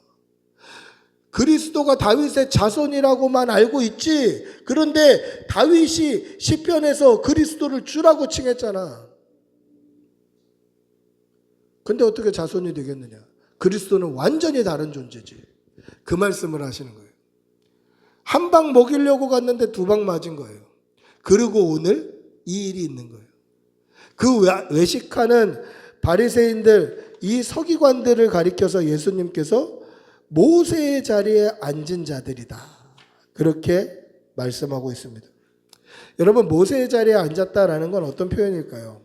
그리스도가 다윗의 자손이라고만 알고 있지. 그런데 다윗이 시편에서 그리스도를 주라고 칭했잖아. 근데 어떻게 자손이 되겠느냐? 그리스도는 완전히 다른 존재지. 그 말씀을 하시는 거예요. 한 방 먹이려고 갔는데 두 방 맞은 거예요. 그리고 오늘 이 일이 있는 거예요. 그 외식하는 바리새인들, 이 서기관들을 가리켜서 예수님께서 모세의 자리에 앉은 자들이다. 그렇게 말씀하고 있습니다. 여러분, 모세의 자리에 앉았다라는 건 어떤 표현일까요?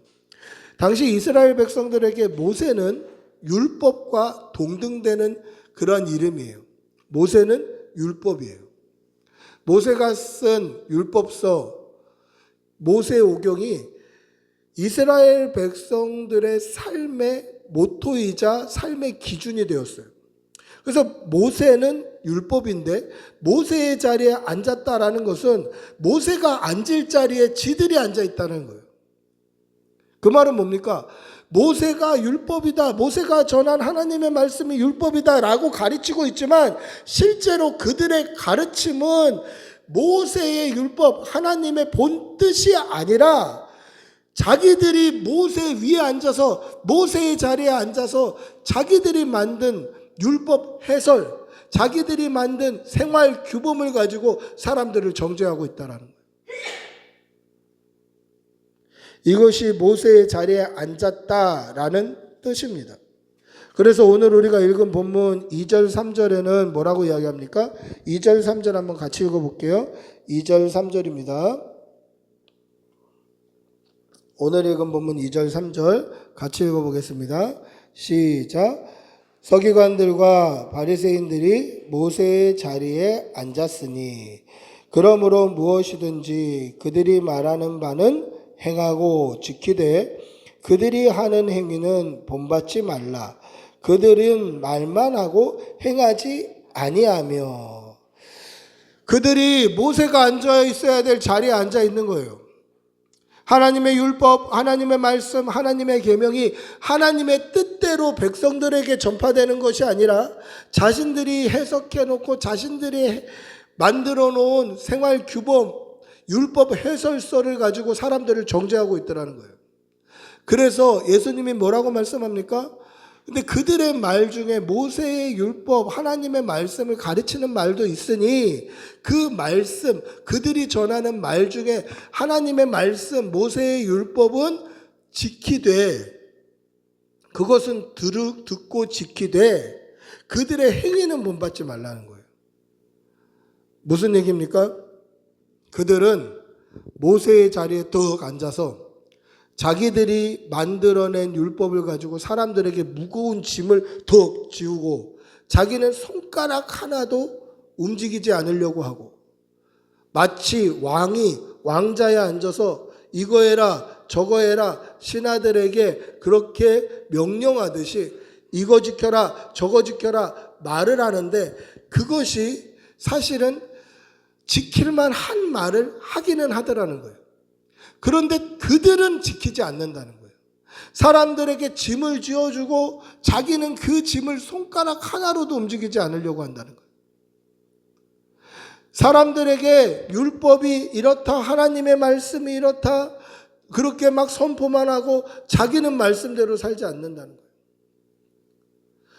당시 이스라엘 백성들에게 모세는 율법과 동등되는 그런 이름이에요. 모세는 율법이에요. 모세가 쓴 율법서 모세오경이 이스라엘 백성들의 삶의 모토이자 삶의 기준이 되었어요. 그래서 모세는 율법인데 모세의 자리에 앉았다라는 것은 모세가 앉을 자리에 지들이 앉아 있다는 거예요. 그 말은 뭡니까? 모세가 율법이다, 모세가 전한 하나님의 말씀이 율법이다 라고 가르치고 있지만 실제로 그들의 가르침은 모세의 율법, 하나님의 본뜻이 아니라 자기들이 모세 위에 앉아서 모세의 자리에 앉아서 자기들이 만든 율법 해설, 자기들이 만든 생활 규범을 가지고 사람들을 정죄하고 있다는 거예요. 이것이 모세의 자리에 앉았다라는 뜻입니다. 그래서 오늘 우리가 읽은 본문 2절 3절에는 뭐라고 이야기합니까? 2절 3절 한번 같이 읽어볼게요. 2절 3절입니다. 오늘 읽은 본문 2절 3절 같이 읽어보겠습니다. 시작. 서기관들과 바리새인들이 모세의 자리에 앉았으니 그러므로 무엇이든지 그들이 말하는 바는 행하고 지키되 그들이 하는 행위는 본받지 말라. 그들은 말만 하고 행하지 아니하며. 그들이 모세가 앉아 있어야 될 자리에 앉아 있는 거예요. 하나님의 율법, 하나님의 말씀, 하나님의 계명이 하나님의 뜻대로 백성들에게 전파되는 것이 아니라 자신들이 해석해 놓고 자신들이 만들어 놓은 생활 규범, 율법 해설서를 가지고 사람들을 정죄하고 있더라는 거예요. 그래서 예수님이 뭐라고 말씀합니까? 근데 그들의 말 중에 모세의 율법, 하나님의 말씀을 가르치는 말도 있으니 그 말씀, 그들이 전하는 말 중에 하나님의 말씀, 모세의 율법은 지키되, 그것은 듣고 지키되 그들의 행위는 본받지 말라는 거예요. 무슨 얘기입니까? 그들은 모세의 자리에 뚝 앉아서 자기들이 만들어낸 율법을 가지고 사람들에게 무거운 짐을 더 지우고 자기는 손가락 하나도 움직이지 않으려고 하고 마치 왕이 왕자에 앉아서 이거 해라 저거 해라 신하들에게 그렇게 명령하듯이 이거 지켜라 저거 지켜라 말을 하는데 그것이 사실은 지킬만 한 말을 하기는 하더라는 거예요. 그런데 그들은 지키지 않는다는 거예요. 사람들에게 짐을 지어주고 자기는 그 짐을 손가락 하나로도 움직이지 않으려고 한다는 거예요. 사람들에게 율법이 이렇다, 하나님의 말씀이 이렇다, 그렇게 막 선포만 하고 자기는 말씀대로 살지 않는다는 거예요.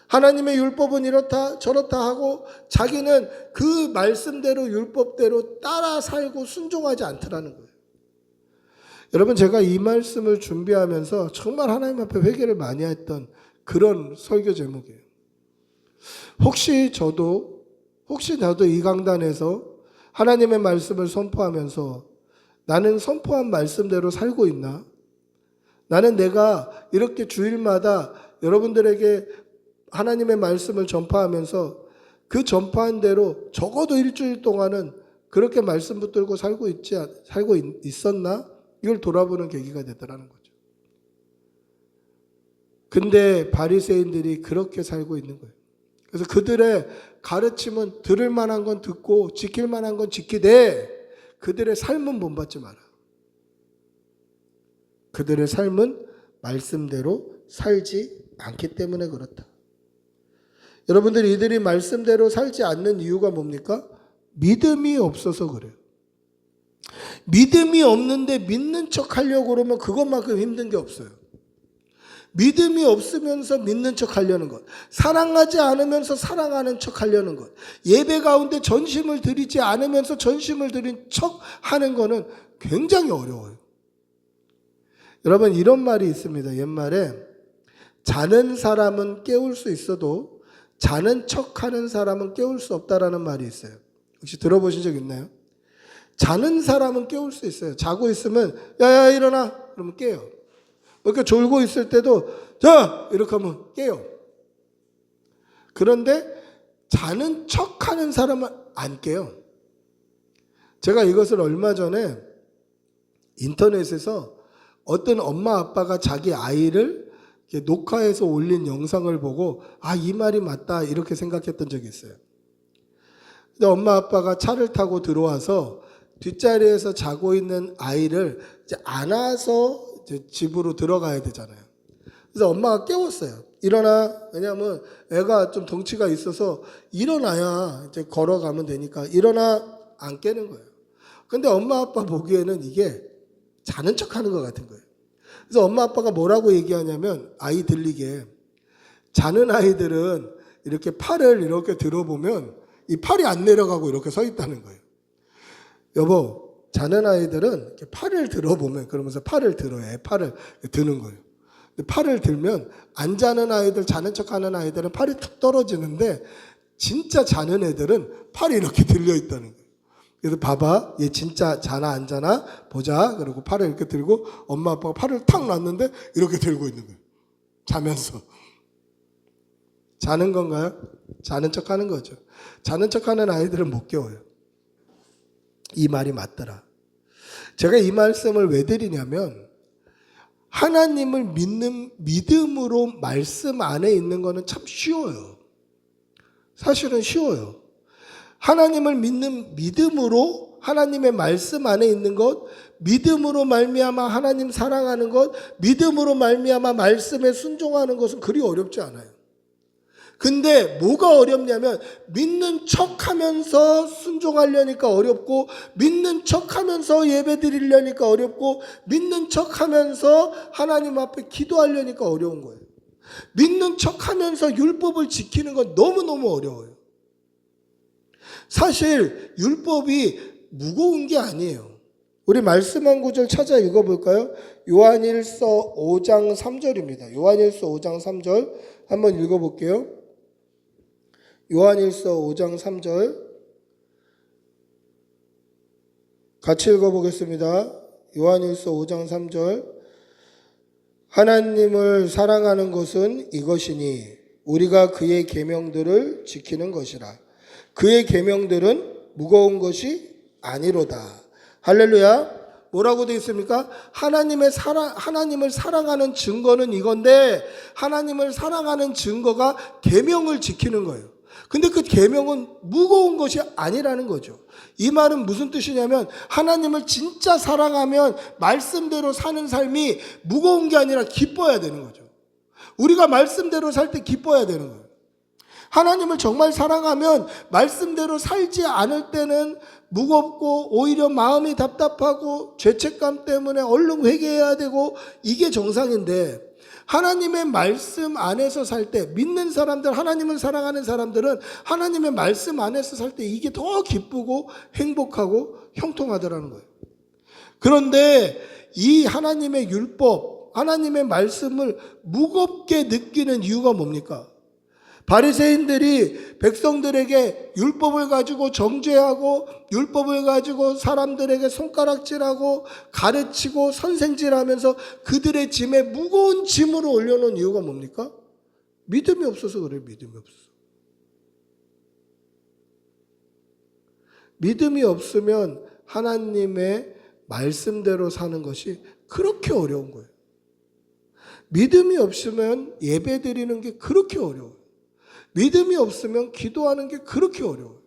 하나님의 율법은 이렇다, 저렇다 하고 자기는 그 말씀대로 율법대로 따라 살고 순종하지 않더라는 거예요. 여러분, 제가 이 말씀을 준비하면서 정말 하나님 앞에 회개를 많이 했던 그런 설교 제목이에요. 혹시 저도 이 강단에서 하나님의 말씀을 선포하면서 나는 선포한 말씀대로 살고 있나? 나는 내가 이렇게 주일마다 여러분들에게 하나님의 말씀을 전파하면서 그 전파한 대로 적어도 일주일 동안은 그렇게 말씀 붙들고 살고 있었나? 이걸 돌아보는 계기가 되더라는 거죠. 근데 바리새인들이 그렇게 살고 있는 거예요. 그래서 그들의 가르침은 들을 만한 건 듣고 지킬 만한 건 지키되 그들의 삶은 본받지 마라. 그들의 삶은 말씀대로 살지 않기 때문에 그렇다. 여러분들 이들이 말씀대로 살지 않는 이유가 뭡니까? 믿음이 없어서 그래요. 믿음이 없는데 믿는 척 하려고 그러면 그것만큼 힘든 게 없어요. 믿음이 없으면서 믿는 척 하려는 것, 사랑하지 않으면서 사랑하는 척 하려는 것, 예배 가운데 전심을 드리지 않으면서 전심을 드린 척 하는 거는 굉장히 어려워요. 여러분, 이런 말이 있습니다. 옛말에 자는 사람은 깨울 수 있어도 자는 척 하는 사람은 깨울 수 없다라는 말이 있어요. 혹시 들어보신 적 있나요? 자는 사람은 깨울 수 있어요. 자고 있으면 야야 일어나 그러면 깨요. 그러니까 졸고 있을 때도 자 이렇게 하면 깨요. 그런데 자는 척하는 사람은 안 깨요. 제가 이것을 얼마 전에 인터넷에서 어떤 엄마 아빠가 자기 아이를 이렇게 녹화해서 올린 영상을 보고 이 말이 맞다 이렇게 생각했던 적이 있어요. 근데 엄마 아빠가 차를 타고 들어와서 뒷자리에서 자고 있는 아이를 이제 안아서 이제 집으로 들어가야 되잖아요. 그래서 엄마가 깨웠어요. 일어나. 왜냐하면 애가 좀 덩치가 있어서 일어나야 이제 걸어가면 되니까 일어나. 안 깨는 거예요. 근데 엄마 아빠 보기에는 이게 자는 척 하는 것 같은 거예요. 그래서 엄마 아빠가 뭐라고 얘기하냐면 아이 들리게 자는 아이들은 이렇게 팔을 이렇게 들어보면 이 팔이 안 내려가고 이렇게 서 있다는 거예요. 여보, 자는 아이들은 이렇게 팔을 들어보면 그러면서 팔을 들어요. 팔을 드는 거예요. 근데 팔을 들면 안 자는 아이들, 자는 척하는 아이들은 팔이 툭 떨어지는데 진짜 자는 애들은 팔이 이렇게 들려 있다는 거예요. 그래서 봐봐, 얘 진짜 자나 안 자나 보자. 그리고 팔을 이렇게 들고 엄마 아빠가 팔을 탁 놨는데 이렇게 들고 있는 거예요. 자면서. 자는 건가요? 자는 척하는 거죠. 자는 척하는 아이들은 못 깨워요. 이 말이 맞더라. 제가 이 말씀을 왜 드리냐면 하나님을 믿는 믿음으로 말씀 안에 있는 거는 참 쉬워요. 사실은 쉬워요. 하나님을 믿는 믿음으로 하나님의 말씀 안에 있는 것, 믿음으로 말미암아 하나님 사랑하는 것, 믿음으로 말미암아 말씀에 순종하는 것은 그리 어렵지 않아요. 근데 뭐가 어렵냐면 믿는 척하면서 순종하려니까 어렵고, 믿는 척하면서 예배 드리려니까 어렵고, 믿는 척하면서 하나님 앞에 기도하려니까 어려운 거예요. 믿는 척하면서 율법을 지키는 건 너무너무 어려워요. 사실 율법이 무거운 게 아니에요. 우리 말씀 한 구절 찾아 읽어볼까요? 요한일서 5장 3절입니다. 요한일서 5장 3절 한번 읽어볼게요. 요한일서 5장 3절 같이 읽어보겠습니다. 요한일서 5장 3절 하나님을 사랑하는 것은 이것이니 우리가 그의 계명들을 지키는 것이라. 그의 계명들은 무거운 것이 아니로다. 할렐루야. 뭐라고 되어 있습니까? 하나님을 사랑하는 증거는 이건데, 하나님을 사랑하는 증거가 계명을 지키는 거예요. 근데 그 계명은 무거운 것이 아니라는 거죠. 이 말은 무슨 뜻이냐면 하나님을 진짜 사랑하면 말씀대로 사는 삶이 무거운 게 아니라 기뻐야 되는 거죠. 우리가 말씀대로 살 때 기뻐야 되는 거예요. 하나님을 정말 사랑하면 말씀대로 살지 않을 때는 무겁고 오히려 마음이 답답하고 죄책감 때문에 얼른 회개해야 되고, 이게 정상인데, 하나님의 말씀 안에서 살 때, 믿는 사람들, 하나님을 사랑하는 사람들은 하나님의 말씀 안에서 살 때 이게 더 기쁘고 행복하고 형통하더라는 거예요. 그런데 이 하나님의 율법, 하나님의 말씀을 무겁게 느끼는 이유가 뭡니까? 바리새인들이 백성들에게 율법을 가지고 정죄하고, 율법을 가지고 사람들에게 손가락질하고 가르치고 선생질하면서 그들의 짐에 무거운 짐으로 올려놓은 이유가 뭡니까? 믿음이 없어서 그래요. 믿음이 없어서. 믿음이 없으면 하나님의 말씀대로 사는 것이 그렇게 어려운 거예요. 믿음이 없으면 예배 드리는 게 그렇게 어려워요. 믿음이 없으면 기도하는 게 그렇게 어려워요.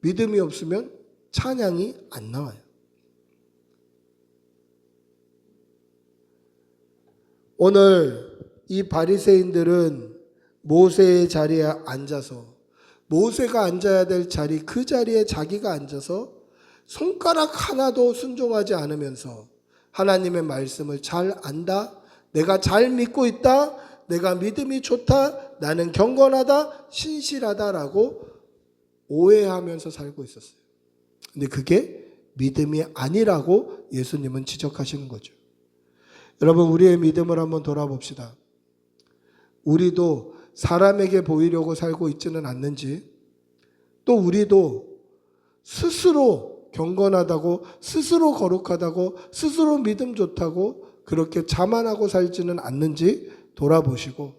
믿음이 없으면 찬양이 안 나와요. 오늘 이 바리새인들은 모세의 자리에 앉아서, 모세가 앉아야 될 자리, 그 자리에 자기가 앉아서 손가락 하나도 순종하지 않으면서 하나님의 말씀을 잘 안다, 내가 잘 믿고 있다, 내가 믿음이 좋다, 나는 경건하다, 신실하다라고 오해하면서 살고 있었어요. 근데 그게 믿음이 아니라고 예수님은 지적하시는 거죠. 여러분, 우리의 믿음을 한번 돌아봅시다. 우리도 사람에게 보이려고 살고 있지는 않는지, 또 우리도 스스로 경건하다고, 스스로 거룩하다고, 스스로 믿음 좋다고 그렇게 자만하고 살지는 않는지 돌아보시고,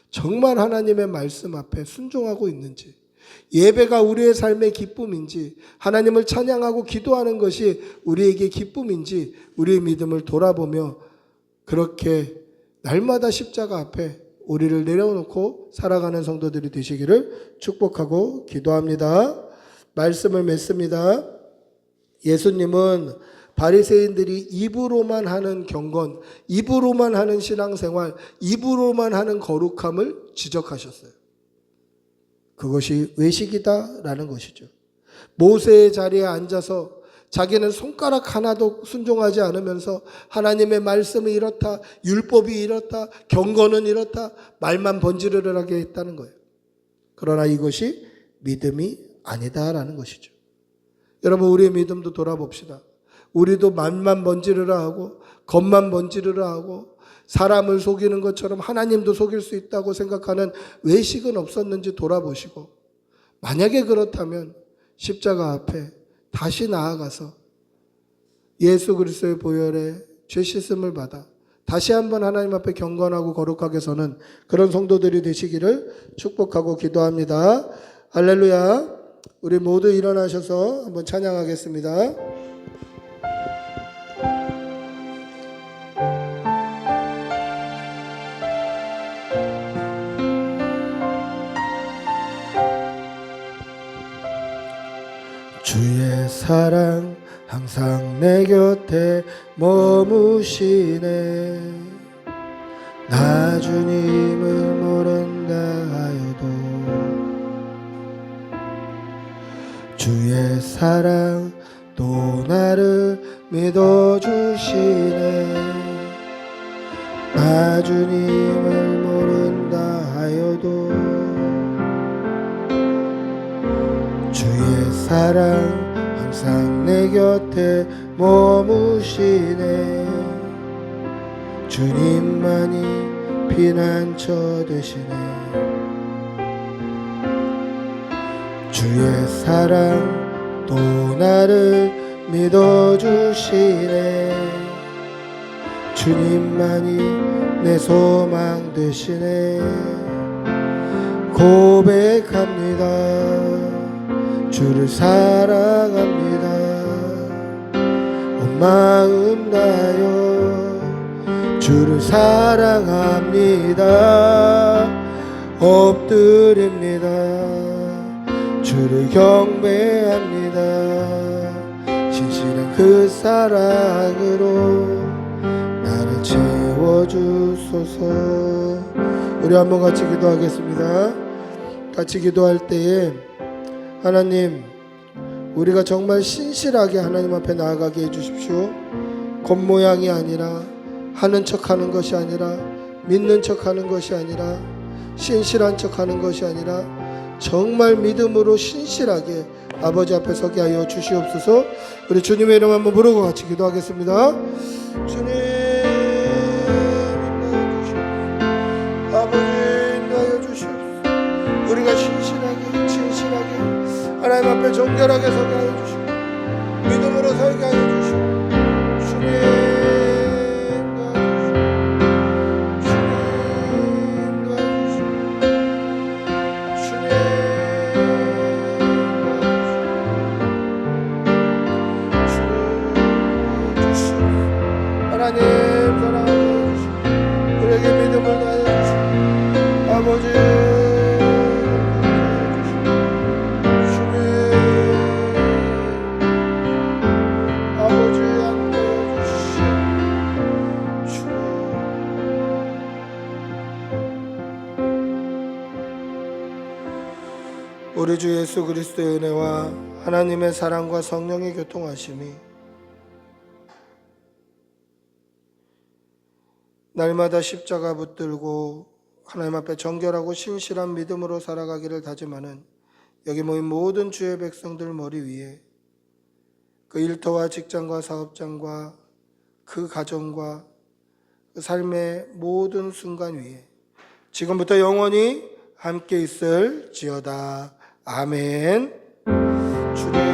정말 하나님의 말씀 앞에 순종하고 있는지, 예배가 우리의 삶의 기쁨인지, 하나님을 찬양하고 기도하는 것이 우리에게 기쁨인지 우리의 믿음을 돌아보며 그렇게 날마다 십자가 앞에 우리를 내려놓고 살아가는 성도들이 되시기를 축복하고 기도합니다. 말씀을 맺습니다. 예수님은 바리새인들이 입으로만 하는 경건, 입으로만 하는 신앙생활, 입으로만 하는 거룩함을 지적하셨어요. 그것이 외식이다라는 것이죠. 모세의 자리에 앉아서 자기는 손가락 하나도 순종하지 않으면서 하나님의 말씀이 이렇다, 율법이 이렇다, 경건은 이렇다, 말만 번지르르하게 했다는 거예요. 그러나 이것이 믿음이 아니다라는 것이죠. 여러분, 우리의 믿음도 돌아봅시다. 우리도 말만 번지르르 하고 겉만 번지르르 하고 사람을 속이는 것처럼 하나님도 속일 수 있다고 생각하는 외식은 없었는지 돌아보시고, 만약에 그렇다면 십자가 앞에 다시 나아가서 예수 그리스도의 보혈에 죄 씻음을 받아 다시 한번 하나님 앞에 경건하고 거룩하게 서는 그런 성도들이 되시기를 축복하고 기도합니다. 할렐루야. 우리 모두 일어나셔서 한번 찬양하겠습니다. 주의 사랑 항상 내 곁에 머무시네. 나 주님을 모른다 하여도 주의 사랑 또 나를 믿어주시네. 나 주님을 모른다 하여도 주의 사랑 항상 내 곁에 머무시네. 주님만이 피난처 되시네. 주의 사랑 또 나를 믿어주시네. 주님만이 내 소망 되시네. 고백합니다. 주를 사랑합니다. 온 마음 다여 주를 사랑합니다. 엎드립니다. 주를 경배합니다. 신실한 그 사랑으로 나를 채워주소서. 우리 한번 같이 기도하겠습니다. 같이 기도할 때에 하나님, 우리가 정말 신실하게 하나님 앞에 나아가게 해주십시오. 겉모양이 아니라, 하는 척하는 것이 아니라, 믿는 척하는 것이 아니라, 신실한 척하는 것이 아니라 정말 믿음으로 신실하게 아버지 앞에 서게 하여 주시옵소서. 우리 주님의 이름 한번 부르고 같이 기도하겠습니다. 주님 인도하여 주시옵소서. 아버지 인도하여 주시옵소서. 우리가 신실하게 진실하게 하나님 앞에 정결하게 서게 하여 주시고 믿음으로 살게 하여 주시고 주님 하나님 사랑하여 주시고 우리에게 믿음을 다하여 주시고 아버지 우리 주 예수 그리스도의 은혜와 하나님의 사랑과 성령의 교통하심이 날마다 십자가 붙들고 하나님 앞에 정결하고 신실한 믿음으로 살아가기를 다짐하는 여기 모인 모든 주의 백성들 머리 위에 그 일터와 직장과 사업장과 그 가정과 그 삶의 모든 순간 위에 지금부터 영원히 함께 있을지어다. 아멘. 주님